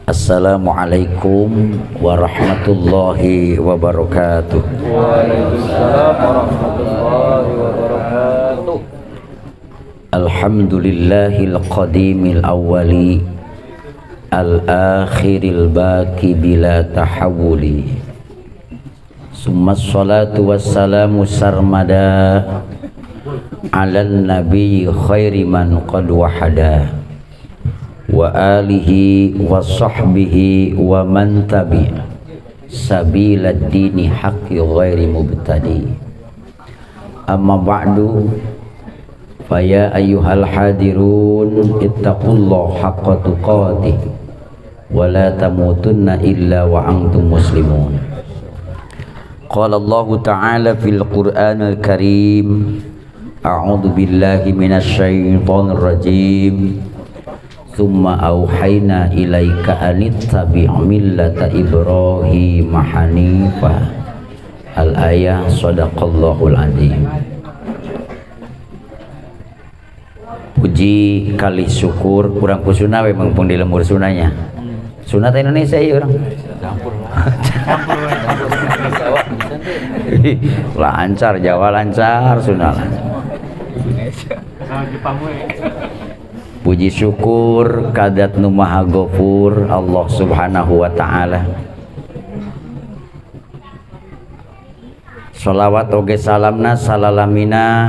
Assalamualaikum warahmatullahi wabarakatuh. Waalaikumsalam warahmatullahi wabarakatuh. Alhamdulillahil qadimil awwali al-akhiril baqi bila tahawuli. Summa salatu wassalamu sarmada ala nabi khairi man qad wahada wa alihi wa sahbihi wa man tabi' sabilad dini haqqi ghairi mubtadi. Amma ba'du, faya ayyuhal hadirun ittaqullaha haqqa tuqatih wa la tamutunna illa wa antum muslimun. Qala Allah ta'ala fil Qur'anil Karim, a'udzu billahi minasy syaithanir rajim. Tsumma auhayna ilaika anittabi' millata Ibrahim hanifah. Al-ayah. Shadaqallahul adzim. Puji kali syukur kurang kusuna we mengpung di lembur sunanya. Sunat Indonesia ieu urang. Lancar Jawa lancar, Sunda lancar. Puji syukur kadat nu maha ghafur Allah subhanahu wa ta'ala. Sholawat oge salamna salalamina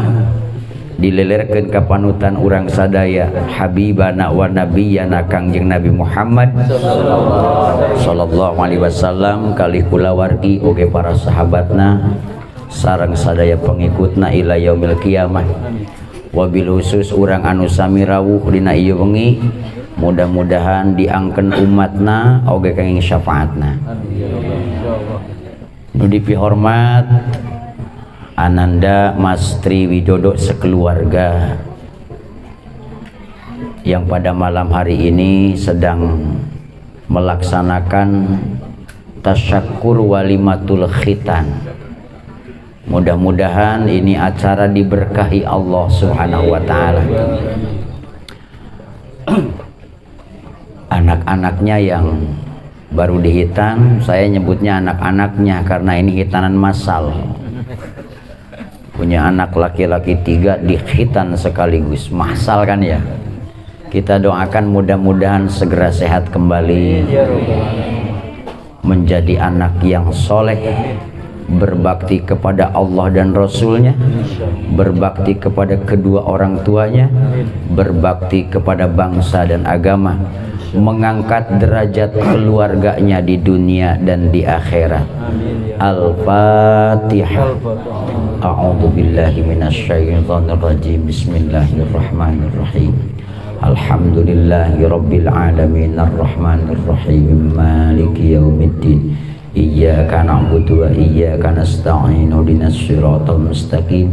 dilelirkeun ka panutan urang sadaya habibana wa nabiyana Kangjeng Nabi Muhammad sallallahu alaihi wasallam, kalih kulawargi oge para sahabatna sareng sadaya pengikutna ila yaumil qiyamah. Wabil khusus urang anu sami rawuh dina ieu wengi, mudah-mudahan diangkeun umatna oge kangge syafaatna. Nu dipihormat Ananda Mas Tri Widodo sekeluarga yang pada malam hari ini sedang melaksanakan tasyakkur walimatul khitan. Mudah-mudahan ini acara diberkahi Allah subhanahu wa ta'ala. Anak-anaknya yang baru dihitan, saya nyebutnya anak-anaknya karena ini hitanan massal. Punya anak laki-laki 3 dihitan sekaligus, massal kan ya. Kita doakan mudah-mudahan segera sehat kembali, menjadi anak yang soleh, berbakti kepada Allah dan Rasulnya, berbakti kepada kedua orang tuanya, berbakti kepada bangsa dan agama, mengangkat derajat keluarganya di dunia dan di akhirat. Al-Fatihah. A'udzu billahi minasyaitonir rajim. Bismillahirrahmanirrahim. Alhamdulillahi rabbil alamin arrahmanir rahim maliki yaumiddin. Iyyaka na'budu wa iyyaka nasta'in ihdinas siratal mustaqim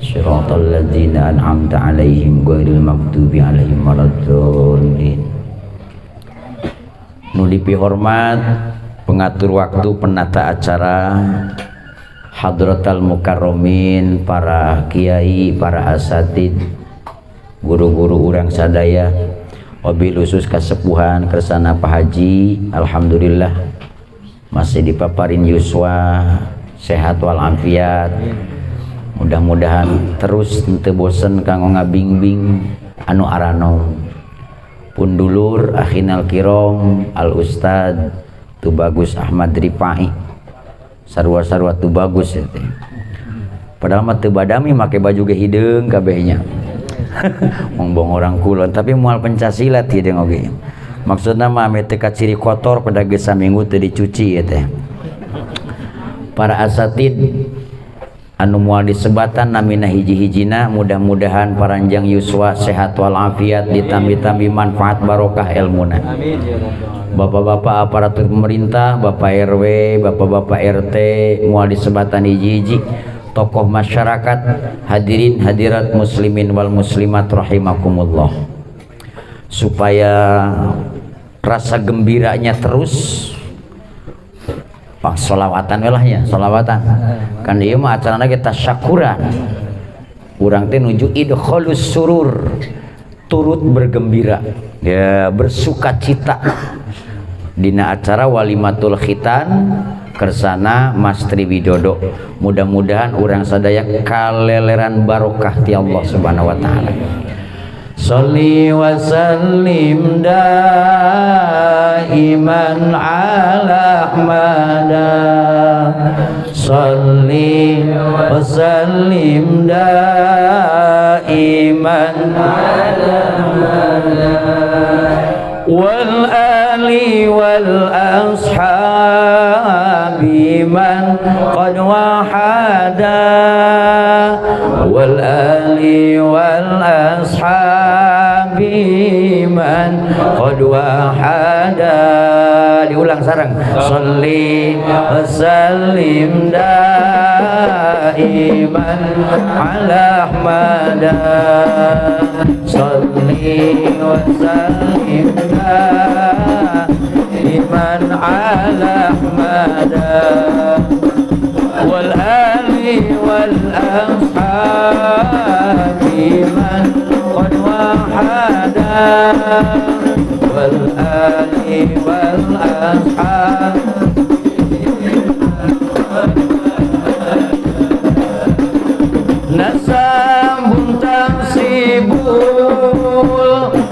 siratal ladzina an'amta 'alaihim ghairil maghdubi 'alaihim waladdallin. Nu dipihormat pengatur waktu, penata acara, hadratal mukarramin, para kiai, para asatid, guru-guru urang sadaya, wabil khusus kasepuhan kersana Pak Haji. Alhamdulillah masih dipaparin yuswa, sehat walafiat. Mudah-mudahan terus teu bosen kanggo ngabingbing anu aranom. Pundulur akhinal kiram al ustad Tubagus Ahmad Rifai, sarua-sarua Tubagus ya teh. Padahal mah teu badami make baju ge hideung kabehnya. Ngomong orang kulon tapi moal pencasilat hideung oge. Maksudna mah ame teu ciri kotor pada geus saminggu teu dicuci ya teh. Para asatid anu moal disebatan namina hiji-hijina, mudah-mudahan paranjang yuswa sehat walafiat, ditambi-tambi manfaat barokah ilmuna. Amin ya rabbal. Bapak-bapak aparatur pemerintah, Bapak RW, Bapak-bapak RT, moal disebatan hiji-hiji, tokoh masyarakat, hadirin hadirat muslimin wal muslimat rahimakumullah. Supaya rasa gembiranya terus, Pak solawatan welahnya, solawatan. Kan ieu mah acarana kita syakuran. Urang teh nuju idkhalus surur, turut bergembira, ya bersukacita dina acara walimatul khitan kersana Mas Tri Widodo. Mudah-mudahan urang sadaya kaleleran barokah ti Allah Subhanahu wa taala. Sholli wa sallim daiman ala ahmada. Sholli wa sallim daiman ala ahmada wal ali wal ashabi man qad wahada wal ali wal ashabi man qad wahada. Diulang sareng. Sholli wa sallim daiman ala ahmada. Sholli wa sallim daiman ala ahmada wal ali wal ashabi man qad wahada wal ali wal ashabi nasabun tansibul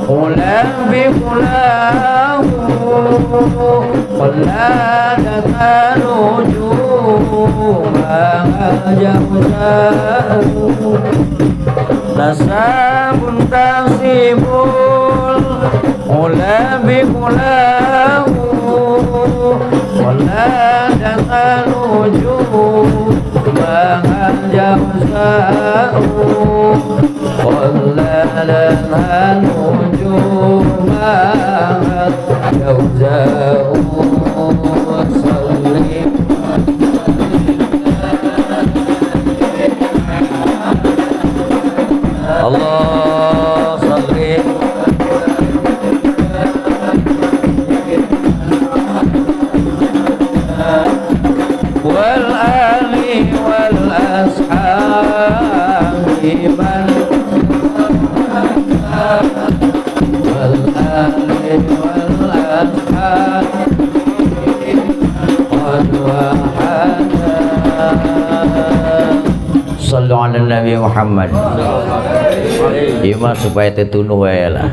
ulam bi ulahu qalladatan wujuha jauh nasabun tansibul ulam bi ulahu qalladatan wujuha jauh qalladatan wujuha jauh sallim Allah sallim wal ali wal ashabi man wal ali wal ashabi qad wahada. Sallu ala Nabi Muhammad. Ima supaya tetunuh wae lah.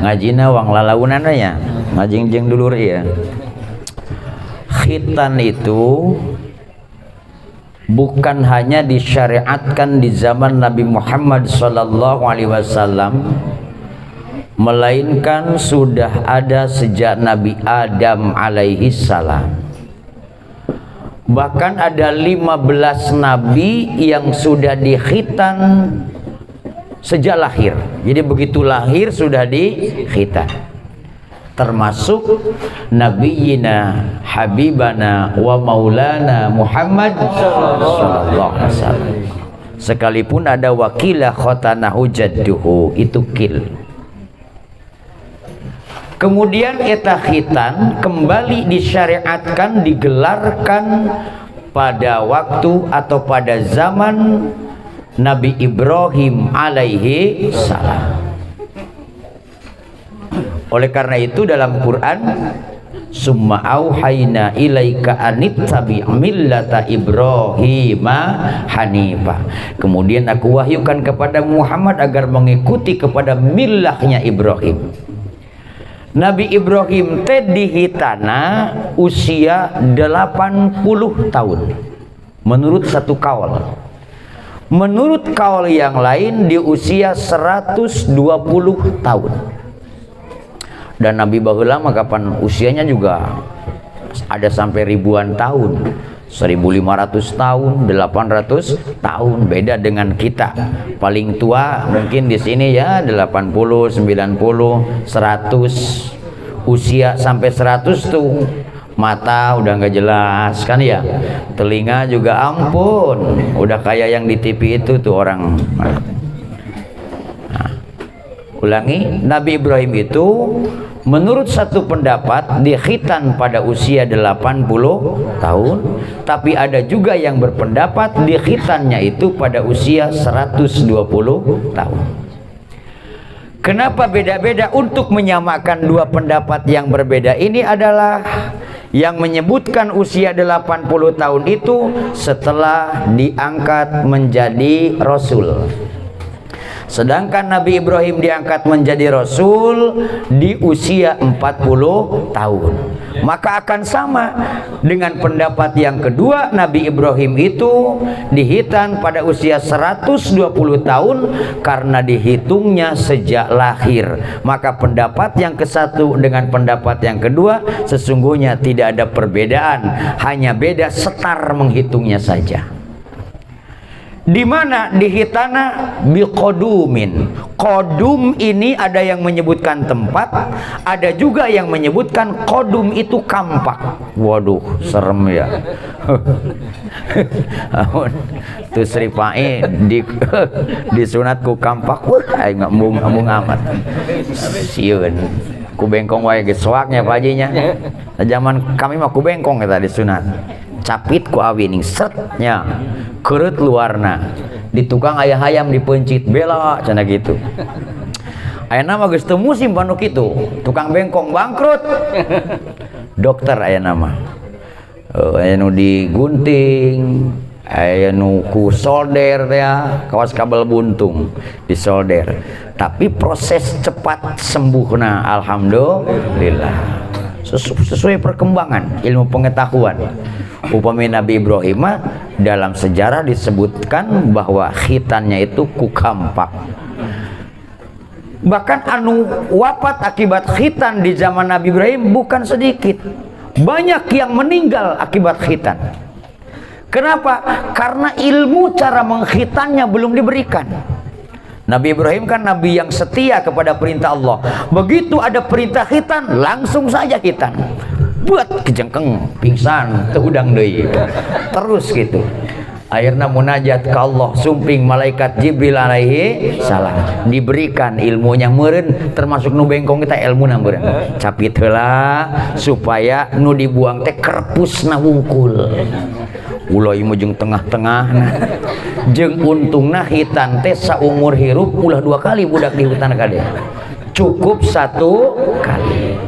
Ngajina wang lalaunan aya, ngajingjeng dulur ieu. Khitan itu bukan hanya disyariatkan di zaman Nabi Muhammad sallallahu alaihi wasallam, melainkan sudah ada sejak Nabi Adam alaihi salam. Bahkan ada 15 nabi yang sudah dikhitan sejak lahir. Jadi begitu lahir sudah dikhitan. Termasuk nabiyina habibana wa maulana Muhammad sallallahu alaihi wasallam. Sekalipun ada wakilah khotanahu jadduhu, itu kil. Kemudian eta khitan kembali disyariatkan, digelarkan pada waktu atau pada zaman Nabi Ibrahim alaihi salam. Oleh karena itu dalam Quran, summa auhayna ilaika anittabi' millata Ibrahima hanifa. Kemudian aku wahyukan kepada Muhammad agar mengikuti kepada millahnya Ibrahim. Nabi Ibrahim teh dihitana usia 80 tahun menurut satu kaul. Menurut kaul yang lain di usia 120 tahun. Dan Nabi baheula mah kapan usianya juga ada sampai ribuan tahun. 1500 tahun, 800 tahun, beda dengan kita. Paling tua mungkin di sini ya 80, 90, 100. Usia sampai 100 tuh mata udah nggak jelas kan ya, telinga juga ampun, udah kayak yang di TV itu tuh orang. Nah, ulangi, Nabi Ibrahim itu menurut satu pendapat dikhitan pada usia 80 tahun, tapi ada juga yang berpendapat dikhitannya itu pada usia 120 tahun. Kenapa beda-beda? Untuk menyamakan dua pendapat yang berbeda ini adalah yang menyebutkan usia 80 tahun itu setelah diangkat menjadi Rasul. Sedangkan Nabi Ibrahim diangkat menjadi Rasul di usia 40 tahun. Maka akan sama dengan pendapat yang kedua, Nabi Ibrahim itu dihitan pada usia 120 tahun karena dihitungnya sejak lahir. Maka pendapat yang ke satu dengan pendapat yang kedua sesungguhnya tidak ada perbedaan, hanya beda setar menghitungnya saja. Di mana dihitana biqodumin. Qodum ini ada yang menyebutkan tempat, ada juga yang menyebutkan qodum itu kampak. Waduh, serem ya. Tuh Sri Pai disunat ku kampak, wah ngambung amat. Sieun ku bengkong wae ge soaknya Pak Hajinya. Zaman kami mah ku bengkong eta disunat. Capit ku awining setnya kerut luarna di tukang ayah hayam dipencit bela cina gitu. Ayeuna mah geus teu musim panu kitu, tukang bengkong bangkrut. Dokter ayeuna mah aya nu digunting, aya nu ku solder teh kawas kabel buntung disolder, tapi proses cepat sembuhna alhamdulillah sesuai perkembangan ilmu pengetahuan. Upami Nabi Ibrahim dalam sejarah disebutkan bahwa khitannya itu ku kampak. Bahkan anu wafat akibat khitan di zaman Nabi Ibrahim bukan sedikit, banyak yang meninggal akibat khitan. Kenapa? Karena ilmu cara mengkhitannya belum diberikan. Nabi Ibrahim kan nabi yang setia kepada perintah Allah. Begitu ada perintah khitan, langsung saja khitan. Buat kejengkeng, pingsan, terudang deui. Terus gitu. Akhirnya munajat ke Allah, sumping malaikat Jibril alaihi salam. Diberikan ilmunya meureun, termasuk nu bengkong kita ilmuna meureun. Capit heula supaya nu dibuang teh kerpusna wungkul. Ulah ieu jeung tengah-tengahna. Jeung untungna hitan teh saumur hirup ulah 2 kali budak di hutan kade. Cukup 1 kali.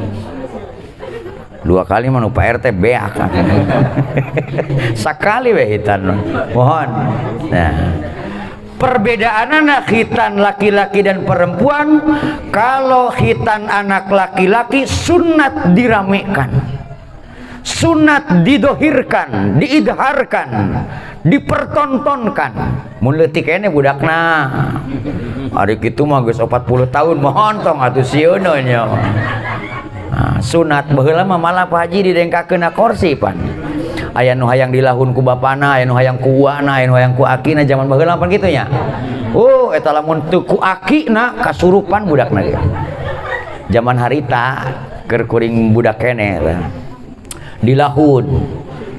2 kali mah Pak RT beak. Sakali we hitan. Mohon. Nah, perbedaan anak khitan laki-laki dan perempuan, kalau khitan anak laki-laki sunat diramekan, sunat didohirkan, diidharkan, dipertontonkan. Mun leutik kene budakna ari kitu mah geus 40 tahun mohon tong atuh sieun nya. Nah, sunat baheula mah malah Pak Haji didengkakeun na kursi pan. Aya nu hayang dilahun ku bapana, aya nu hayang ku uwana, aya nu hayang ku akina zaman baheula pan kitu nya. Oh, eta lamun teu ku akina kasurupan budakna ge. Zaman harita keur kuring budak kene dilahun.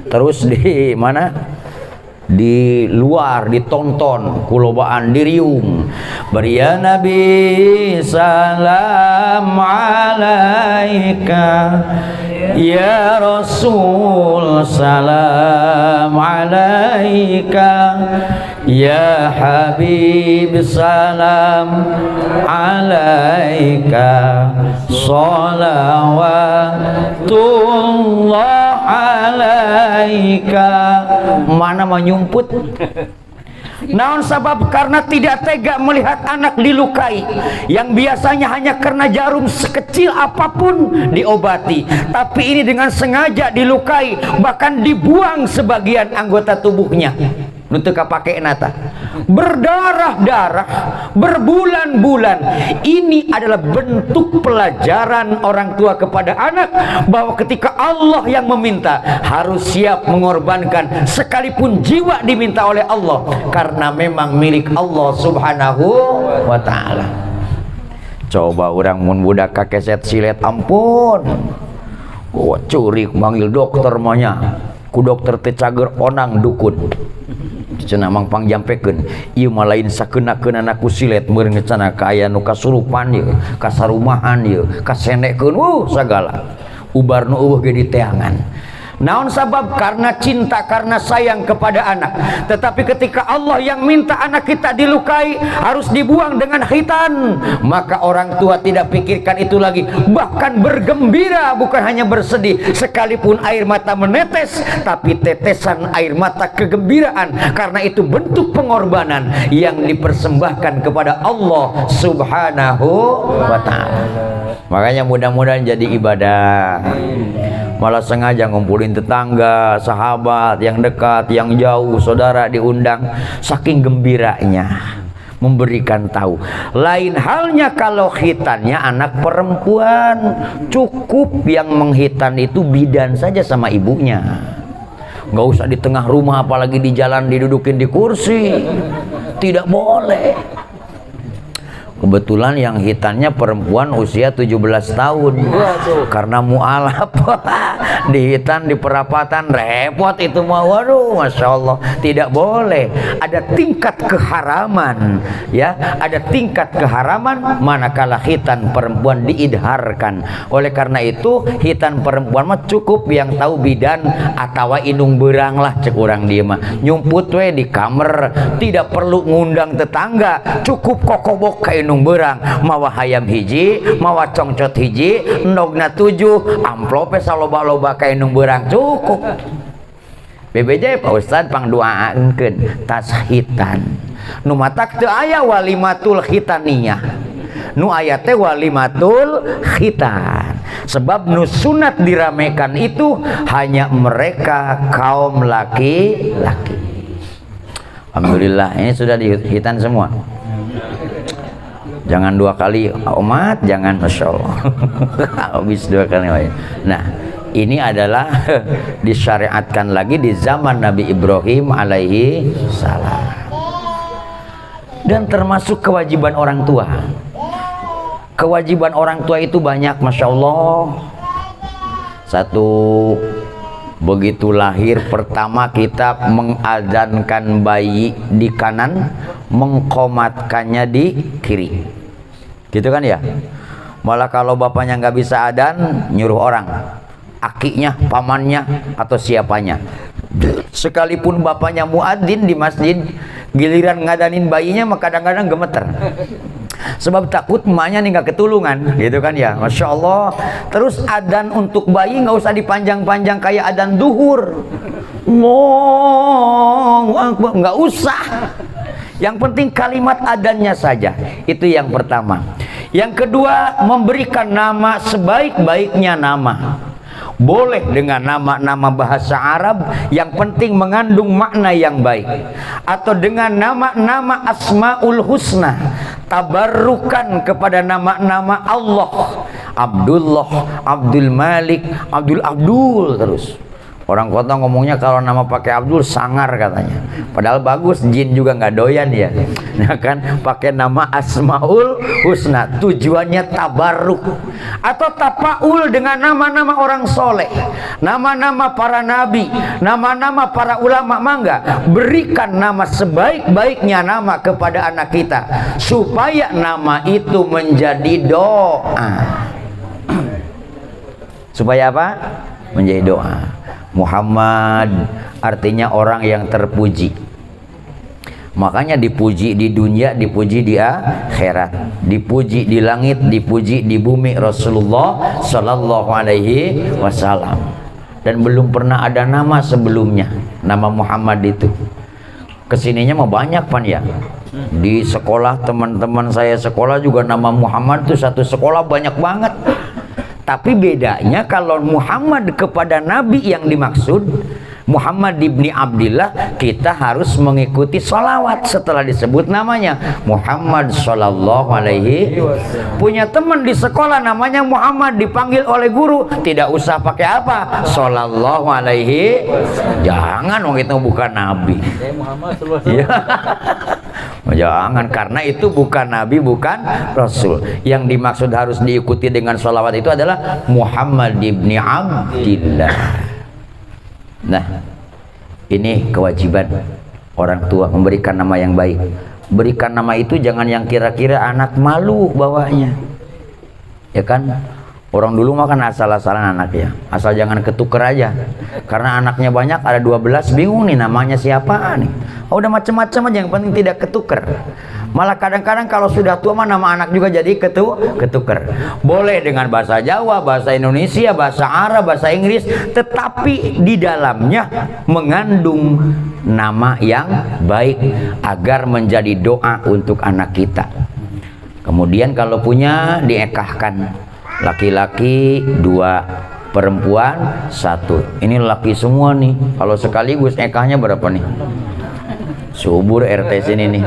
Terus di mana? Di luar ditonton kulobaan diriung bari ya Nabi salam alaika ya Rasul salam alaika ya Habib salam alaika salawatullah alaika. Mana menyumput? Naon sabab? Karena tidak tega melihat anak dilukai yang biasanya hanya karena jarum sekecil apapun diobati, tapi ini dengan sengaja dilukai, bahkan dibuang sebagian anggota tubuhnya. Nutu kapake nata berdarah-darah berbulan-bulan. Ini adalah bentuk pelajaran orang tua kepada anak bahwa ketika Allah yang meminta harus siap mengorbankan sekalipun jiwa diminta oleh Allah, karena memang milik Allah subhanahu wa ta'ala. Coba orang mun budak kakeset silet ampun curik manggil dokter mahnya ku dokter teh cager onang dukun cenah mang pangjampekeun ieu mah lain sakeuna-keuna ku silet meureun cenah ka aya nu kasurupan ieu kasarumahan ieu kasenekeun sagala ubar nu eueuh ge di teangan. Naon sabab? Karena cinta, karena sayang kepada anak. Tetapi ketika Allah yang minta anak kita dilukai, harus dibuang dengan khitan, maka orang tua tidak pikirkan itu lagi, bahkan bergembira, bukan hanya bersedih. Sekalipun air mata menetes, tapi tetesan air mata kegembiraan, karena itu bentuk pengorbanan yang dipersembahkan kepada Allah Subhanahu wa ta'ala. Makanya mudah-mudahan jadi ibadah. Malah sengaja ngumpulin tetangga, sahabat yang dekat, yang jauh, saudara diundang, saking gembiranya memberikan tahu. Lain halnya kalau khitannya anak perempuan, cukup yang menghitan itu bidan saja sama ibunya, nggak usah di tengah rumah, apalagi di jalan didudukin di kursi, tidak boleh. Kebetulan yang hitannya perempuan usia 17 tahun. Karena mualaf dihitan di perapatan, repot itu mah. Waduh, Masya Allah, tidak boleh. Ada tingkat keharaman, ya, ada tingkat keharaman manakala hitan perempuan diidharkan. Oleh karena itu hitan perempuan mah cukup yang tahu bidan atau inung berang lah, cek orang dia mah nyumput we di kamar, tidak perlu ngundang tetangga, cukup kokobok ke inung berang, mawa hayam hiji, mawa congcot hiji, endogna 7, amplopnya saloba-loba ka inung berang, cukup. BBJ Pak Ustad pangduaankeun tas hitan. Nu matak teu aya walimatul khitaniyah. Nu aya teh walimatul khitan. Sebab nu sunat diramekan itu hanya mereka kaum laki-laki. Alhamdulillah, ini sudah dihitan semua. Jangan 2 kali umat, jangan, Masya Allah. Habis 2 kali. Nah, ini adalah disyariatkan lagi di zaman Nabi Ibrahim alaihi salam. Dan termasuk kewajiban orang tua. Kewajiban orang tua itu banyak, Masya Allah. Satu, begitu lahir pertama kita mengadzankan bayi di kanan, mengkomatkannya di kiri, gitu kan ya. Malah kalau bapaknya nggak bisa adzan, nyuruh orang, akinya, pamannya, atau siapanya. Sekalipun bapaknya muadzin di masjid, giliran ngadanin bayinya maka kadang-kadang gemeter, sebab takut emaknya nih nggak ketulungan, gitu kan ya. Masya Allah. Terus adzan untuk bayi nggak usah dipanjang-panjang kayak adzan duhur, nggak usah. Yang penting kalimat adzannya saja, itu yang pertama. Yang kedua, memberikan nama sebaik-baiknya nama. Boleh dengan nama-nama bahasa Arab, yang penting mengandung makna yang baik, atau dengan nama-nama Asmaul Husna, tabarrukan kepada nama-nama Allah, Abdullah, Abdul Malik, Abdul terus. Orang kota ngomongnya kalau nama pakai Abdul sangar katanya, padahal bagus, jin juga nggak doyan ya. Nah kan, pakai nama Asmaul Husna, tujuannya tabarruk. Atau tapaul dengan nama-nama orang soleh, nama-nama para nabi, nama-nama para ulama. Mangga berikan nama sebaik-baiknya nama kepada anak kita, supaya nama itu menjadi doa. Supaya apa? Menjadi doa. Muhammad artinya orang yang terpuji. Makanya dipuji di dunia, dipuji di akhirat, dipuji di langit, dipuji di bumi Rasulullah Sallallahu Alaihi Wasallam. Dan belum pernah ada nama sebelumnya, nama Muhammad itu. Kesininya mah banyak pan ya. Di sekolah teman-teman saya sekolah juga nama Muhammad tuh satu sekolah banyak banget. Tapi bedanya kalau Muhammad kepada Nabi yang dimaksud Muhammad ibni Abdillah, kita harus mengikuti sholawat setelah disebut namanya Muhammad Sallallahu Alaihi. Punya teman di sekolah namanya Muhammad, dipanggil oleh guru tidak usah pakai apa, Sallallahu Alaihi. Jangan, wong itu bukan Nabi. Ya. Jangan, karena itu bukan Nabi, bukan Rasul. Yang dimaksud harus diikuti dengan sholawat itu adalah Muhammad ibni Abdillah. Nah, ini kewajiban orang tua, memberikan nama yang baik. Berikan nama itu jangan yang kira-kira anak malu bawahnya, ya kan? Orang dulu mah kan asal-asalan anak ya, asal jangan ketuker aja. Karena anaknya banyak, ada 12, bingung nih namanya siapa nih. Oh, udah macam-macam aja, yang penting tidak ketuker. Malah kadang-kadang kalau sudah tua mah nama anak juga jadi ketuker. Boleh dengan bahasa Jawa, bahasa Indonesia, bahasa Arab, bahasa Inggris, tetapi di dalamnya mengandung nama yang baik agar menjadi doa untuk anak kita. Kemudian kalau punya diekahkan. Laki-laki 2, perempuan 1. Ini laki semua nih. Kalau sekaligus ekahnya berapa nih? Subur RT sini nih,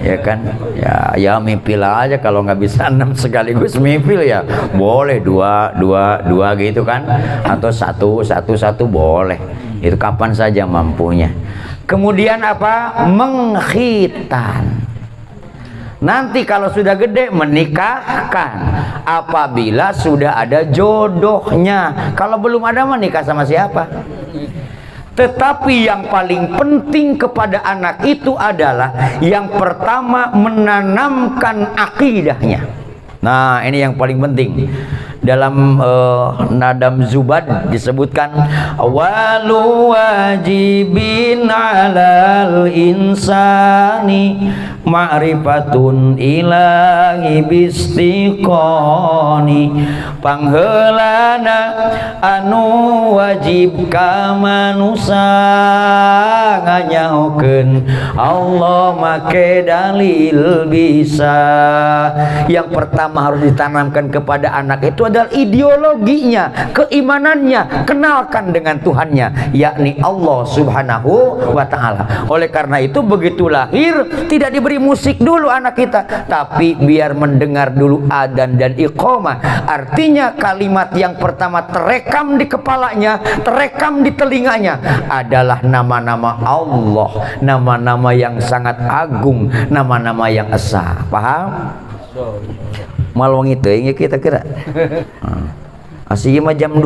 ya kan? Ya mipil aja, kalau nggak bisa 6 sekaligus mipil ya boleh 2 gitu kan? Atau 1 boleh. Itu kapan saja mampunya. Kemudian apa? Mengkhitan. Nanti kalau sudah gede menikahkan apabila sudah ada jodohnya. Kalau belum ada menikah sama siapa? Tetapi yang paling penting kepada anak itu adalah yang pertama menanamkan akidahnya. Nah, ini yang paling penting. Dalam Nadam Zubad disebutkan awalu wajibin alal insani ma'rifatun ilahi bistiqoni, pangheulana anu wajib ka manusa nganyahokeun Allah make dalil bisa. Yang pertama harus ditanamkan kepada anak itu adalah ideologinya, keimanannya, kenalkan dengan Tuhannya, yakni Allah Subhanahu wa ta'ala. Oleh karena itu begitu lahir tidak diberi musik dulu anak kita, tapi biar mendengar dulu adzan dan iqamah. Artinya kalimat yang pertama terekam di kepalanya, terekam di telinganya adalah nama-nama Allah, nama-nama yang sangat agung, nama-nama yang esa. Paham? Malu itu ya kita kira. Asih mah jam 2.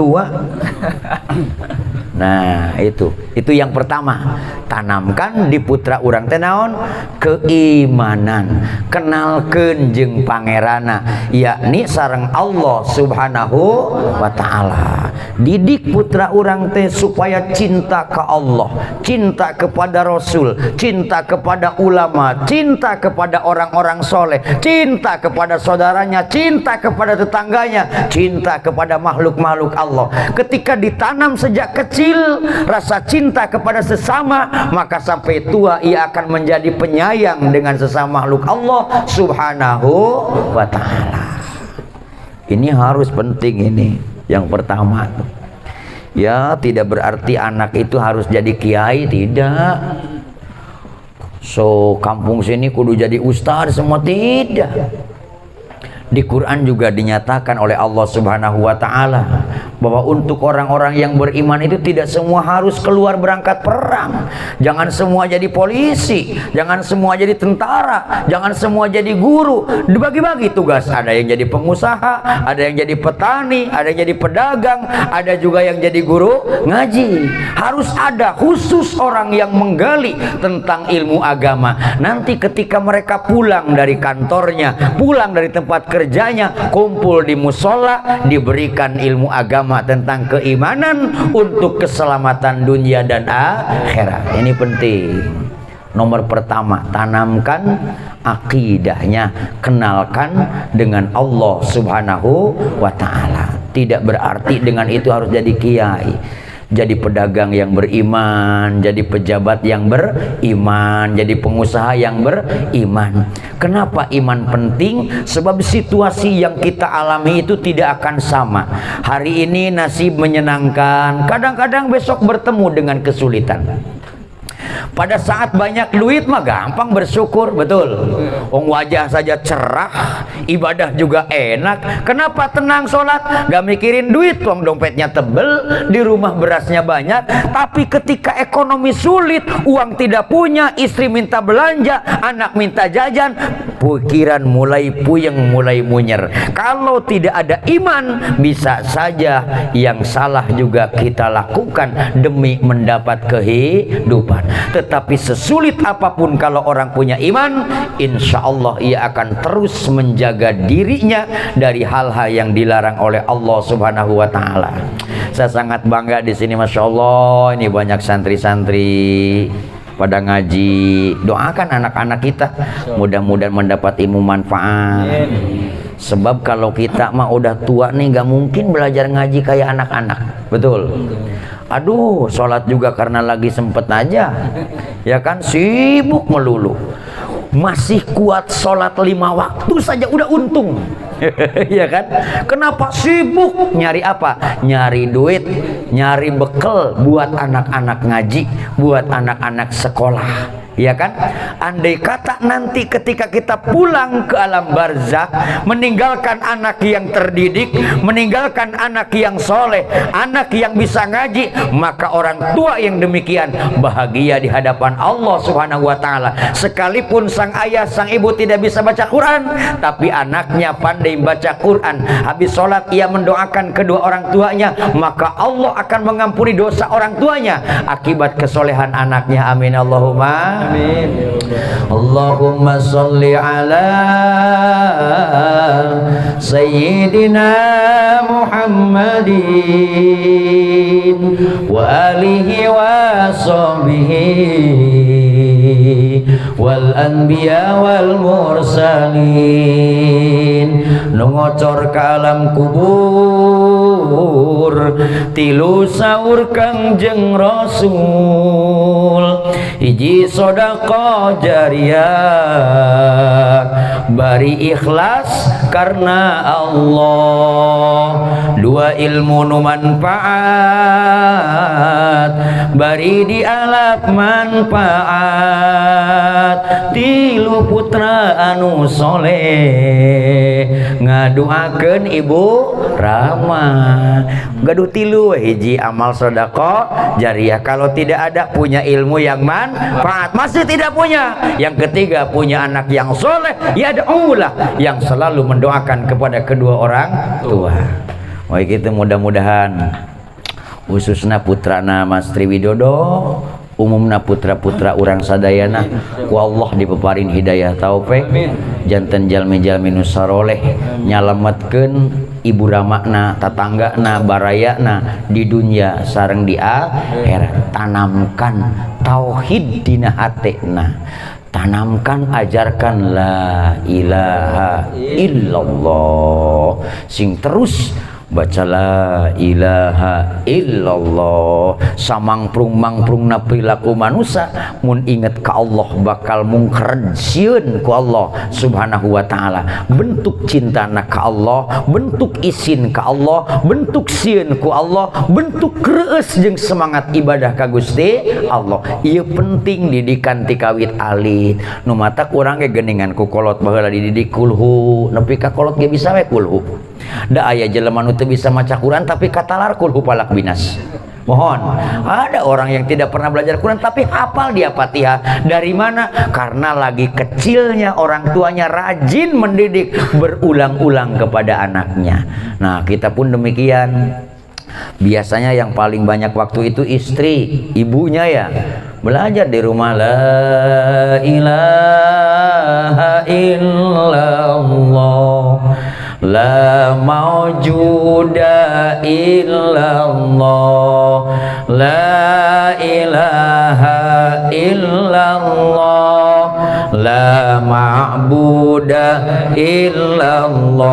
Nah, itu yang pertama. Tanamkan di putra urang teh naon? Keimanan. Kenalkeun jeung pangerana, yakni sareng Allah Subhanahu wa ta'ala. Didik putra urang teh supaya cinta ke Allah, cinta kepada Rasul, cinta kepada ulama, cinta kepada orang-orang soleh, cinta kepada saudaranya, cinta kepada tetangganya, cinta kepada makhluk-makhluk Allah. Ketika ditanam sejak kecil rasa cinta kepada sesama, maka sampai tua ia akan menjadi penyayang dengan sesama makhluk Allah Subhanahu wa ta'ala. Ini harus penting, ini yang pertama. Ya, tidak berarti anak itu harus jadi kiai, tidak. So kampung sini kudu jadi ustaz semua, tidak. Di Quran juga dinyatakan oleh Allah Subhanahu wa ta'ala bahwa untuk orang-orang yang beriman itu tidak semua harus keluar berangkat perang. Jangan semua jadi polisi, jangan semua jadi tentara, jangan semua jadi guru. Dibagi-bagi tugas, ada yang jadi pengusaha, ada yang jadi petani, ada yang jadi pedagang, ada juga yang jadi guru ngaji. Harus ada khusus orang yang menggali tentang ilmu agama. Nanti ketika mereka pulang dari kantornya, pulang dari tempat kerjanya, kumpul di musola, diberikan ilmu agama tentang keimanan untuk keselamatan dunia dan akhirat. Ini penting. Nomor pertama, tanamkan akidahnya, kenalkan dengan Allah Subhanahu wa ta'ala. Tidak berarti dengan itu harus jadi kiai, jadi pedagang yang beriman, jadi pejabat yang beriman, jadi pengusaha yang beriman. Kenapa iman penting? Sebab situasi yang kita alami itu tidak akan sama. Hari ini nasib menyenangkan, kadang-kadang besok bertemu dengan kesulitan. Pada saat banyak duit mah gampang bersyukur, betul. Wajah saja cerah, ibadah juga enak. Kenapa tenang sholat? Gak mikirin duit, dompetnya tebel, di rumah berasnya banyak. Tapi ketika ekonomi sulit, uang tidak punya, istri minta belanja, anak minta jajan, pikiran mulai puyeng, mulai munyer. Kalau tidak ada iman, bisa saja yang salah juga kita lakukan demi mendapat kehidupan. tetapi sesulit apapun kalau orang punya iman, insya Allah ia akan terus menjaga dirinya dari hal-hal yang dilarang oleh Allah Subhanahu wa Ta'ala. Saya sangat bangga di sini, masya Allah. Ini banyak santri-santri pada ngaji. Doakan anak-anak kita, mudah-mudahan mendapat ilmu manfaat. Sebab kalau kita mah udah tua nih, gak mungkin belajar ngaji kayak anak-anak. Betul. Aduh, sholat juga karena lagi sempet aja, ya kan, sibuk melulu. Masih kuat sholat 5 waktu saja udah untung. Ya kan? Kenapa sibuk? Nyari apa? Nyari duit, nyari bekal buat anak-anak ngaji, buat anak-anak sekolah. Ya kan? Andai kata nanti ketika kita pulang ke alam barzakh, meninggalkan anak yang terdidik, meninggalkan anak yang soleh, anak yang bisa ngaji, maka orang tua yang demikian bahagia di hadapan Allah Subhanahu wa Ta'ala. Sekalipun sang ayah, sang ibu tidak bisa baca Quran, tapi anaknya pandai baca Quran. Habis sholat ia mendoakan kedua orang tuanya, maka Allah akan mengampuni dosa orang tuanya akibat kesolehan anaknya. Amin Allahumma amin. Allahumma salli ala Sayyidina Muhammadin wa alihi wa sahbihi wal anbiya wal mursalin. Nungocor ka alam kubur, tilu saur Kangjeng Rasul, hiji sodaqah jariyah, bari ikhlas karena Allah, dua ilmu nu manfaat, bari dialap manfaat, tilu putra anu soleh, ngaduakeun Ibu Rama. Gaduh tilu, hiji amal sedekah jariah, kalau tidak ada punya ilmu yang manfaat, masih tidak punya. Yang ketiga punya anak yang soleh, ya da'ulah, yang selalu mendoakan kepada kedua orang tua. Wah, gitu mudah-mudahan khususna putrana Mas Triwidodo, umumna putra-putra urang sadayana, ku Allah dipeparin hidayah taufik, janten jalmi-jalmi nu saroleh, nyalametkeun ibu ramakna, tatanggana, barayana di dunia sareng di akhirat. Tanamkan tauhid dina hatena, tanamkan, ajarkan la ilaha illallah, sing terus baca la ilaha illallah. Samangprung-mangprungna perilaku manusia mun inget ka Allah bakal mungkred sieun ku Allah Subhanahu wa Ta'ala. Bentuk cintana ka Allah, bentuk isin ka Allah, bentuk sieun ku Allah, bentuk kreueus jeung semangat ibadah ka Gusti Allah. Ieu penting didikan ti kawit alit. Nu matak urang ge geuningan ku kolot baheula dididik kulhu, nepi ka kolot ge bisa we kulhu. Da aya jelema nu teu bisa maca Quran tapi katalar kulhu palak binas. Mohon, ada orang yang tidak pernah belajar Quran tapi hafal dia Fatihah. Dari mana? Karena lagi kecilnya orang tuanya rajin mendidik berulang-ulang kepada anaknya. Nah, kita pun demikian. Biasanya yang paling banyak waktu itu istri, ibunya ya. Belajar di rumah la ilaha illallah, la maujuda illallah, la ilaha illallah, la ma'buda illallah,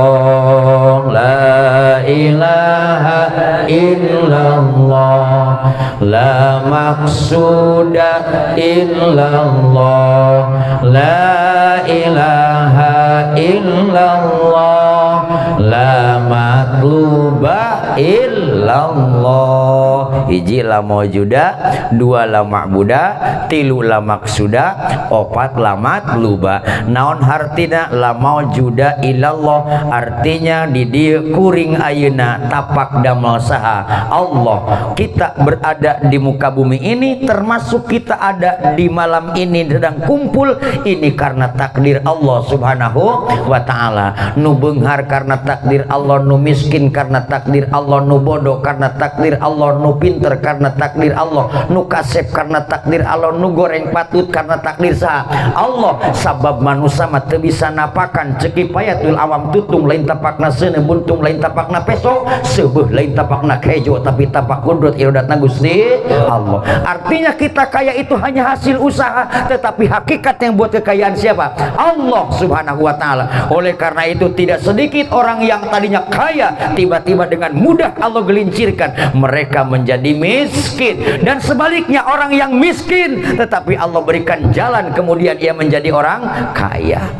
la ilaha illallah, la maqsuda illallah, la ilaha illallah, la matluba illallah. Hiji la maujuda, dua la ma'buda, tilu la maqsuda, opat la matluba. Naon hartina la maujuda illallah? Artinya di dieu kuring ayeuna tapak damel saha Allah. Kita berada di muka bumi ini, termasuk kita ada di malam ini sedang kumpul ini karena takdir Allah Subhanahu wa Ta'ala. Nu beunghar karena takdir Allah, nu miskin karena takdir Allah, nu bodoh karena takdir Allah, nu pintar pinter karena takdir Allah, nu kasep karena takdir Allah, nu goreng patut karena takdir saha Allah. Sabab manusia mah teu bisa napakan ceki payatul awam tutung lain tapakna seuneu buntung lain tapakna peso seueuh lain tapakna kejo tapi tapak kudrat iradatna Gusti Allah. Artinya kita kaya itu hanya hasil usaha, tetapi hakikat yang buat kekayaan siapa? Allah Subhanahu wa ta'ala. Oleh karena itu tidak sedikit orang yang tadinya kaya tiba-tiba dengan mudah Allah gelincirkan mereka menjadi miskin, dan sebaliknya orang yang miskin tetapi Allah berikan jalan kemudian ia menjadi orang kaya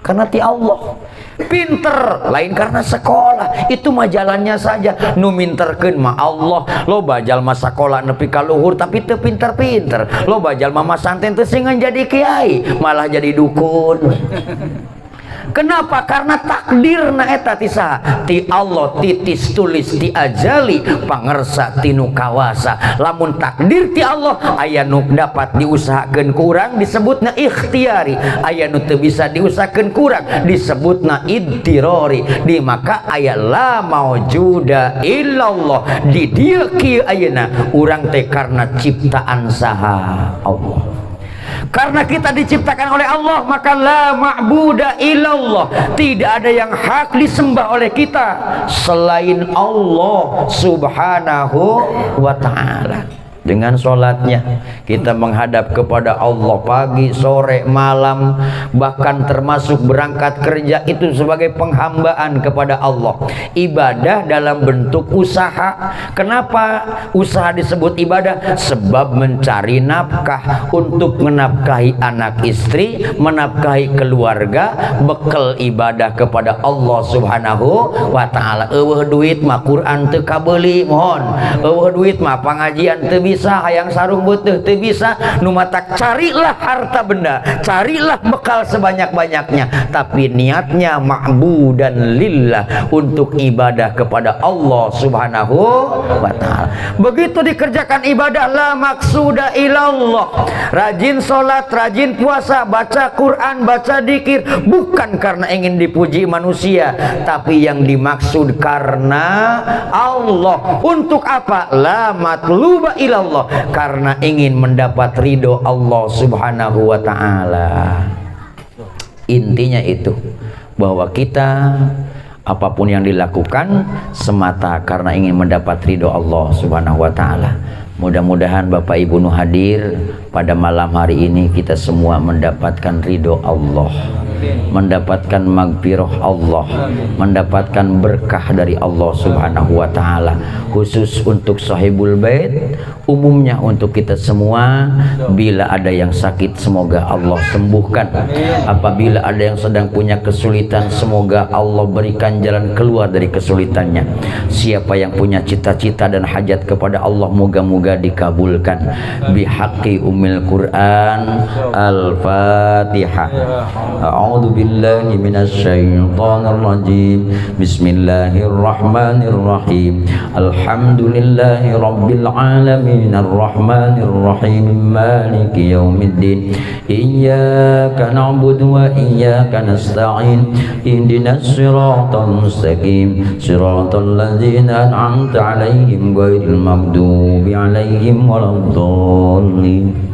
karena ti Allah. Pinter lain karena sekolah, itu mah jalannya saja. Nu minterkeun mah Allah. Lo bajal mah sekolah nepi ka luhur tapi teu pinter-pinter. Lo bajal mah santen teu singan jadi kiai, malah jadi dukun. Kenapa? Karena takdirna eta ti saha? Ti Allah, titis tulis ti ajali, pangersa tinu kawasa. Lamun takdir ti Allah aya nu dapat diusahakeun ku urang disebutna ikhtiari, aya nu teu bisa diusahakeun ku urang disebutna idtirori. Di maka aya la maujuda illallah. Di dieu kieu ayeuna urang teh karena ciptaan saha? Allah. Karena kita diciptakan oleh Allah, maka la ma'buda illallah, tidak ada yang hak disembah oleh kita selain Allah Subhanahu wa ta'ala. Dengan sholatnya kita menghadap kepada Allah pagi, sore, malam, bahkan termasuk berangkat kerja itu sebagai penghambaan kepada Allah. Ibadah dalam bentuk usaha. Kenapa usaha disebut ibadah? Sebab mencari nafkah untuk menafkahi anak istri, menafkahi keluarga, bekal ibadah kepada Allah Subhanahu wa ta'ala. Eueuh duit mah Quran teu kabeuli mohon, eueuh duit mah pangajian teu bisa, hayang sarung butuh teu bisa. Nu matak carilah harta benda, carilah bekal sebanyak-banyaknya, tapi niatnya ma'budan lillah, untuk ibadah kepada Allah Subhanahu wa ta'ala. Begitu dikerjakan ibadah la maksuda ilallah, rajin sholat, rajin puasa, baca Quran, baca dikir, bukan karena ingin dipuji manusia, tapi yang dimaksud karena Allah. Untuk apa? La matluba ilallah, karena ingin mendapat ridho Allah Subhanahu wa ta'ala. Intinya itu, bahwa kita apapun yang dilakukan semata karena ingin mendapat ridho Allah Subhanahu wa ta'ala. Mudah-mudahan Bapak Ibu nu hadir pada malam hari ini kita semua mendapatkan ridho Allah, mendapatkan magfirah Allah, mendapatkan berkah dari Allah Subhanahu wa ta'ala. Khusus untuk sahibul bait, umumnya untuk kita semua. Bila ada yang sakit semoga Allah sembuhkan, apabila ada yang sedang punya kesulitan semoga Allah berikan jalan keluar dari kesulitannya. Siapa yang punya cita-cita dan hajat kepada Allah moga-moga dikabulkan. Bihaqqi ummil Quran. Al-Fatihah. A'udzu billahi minasyaitonir rajim. Bismillahirrahmanirrahim. Alhamdulillahi rabbil alamin, arrahmanir rahim, maliki yaumiddin. Iyyaka na'budu wa iyyaka nasta'in. Ihdinas siratal mustaqim, siratal ladzina an'amta 'alaihim ghairil maghdubi 'alaihim waladdallin.